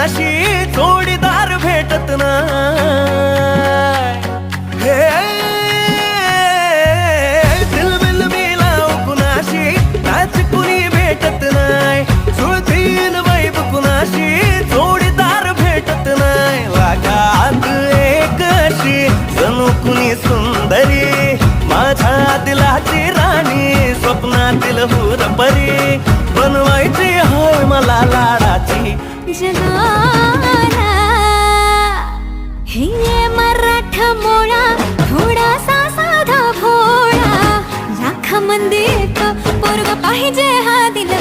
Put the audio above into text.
कुणाशी जोडीदार भेटत नाही। दिल बिल मिलाव कुणाशी त्याच कुणी भेटत नाही। जुळतील वैब कुणाशी जोडीदार भेटत नाही। लागात एक अशी जणू कुणी सुंदरी, माझ्या दिलाची राणी, स्वप्नातील हुरपरी, बनवायची होय मला लाडाची जगाला। हे मराठा मोळा थोडासा साधा भोळा, लाखा मंदी एक पोरग पाहिजे हा दिल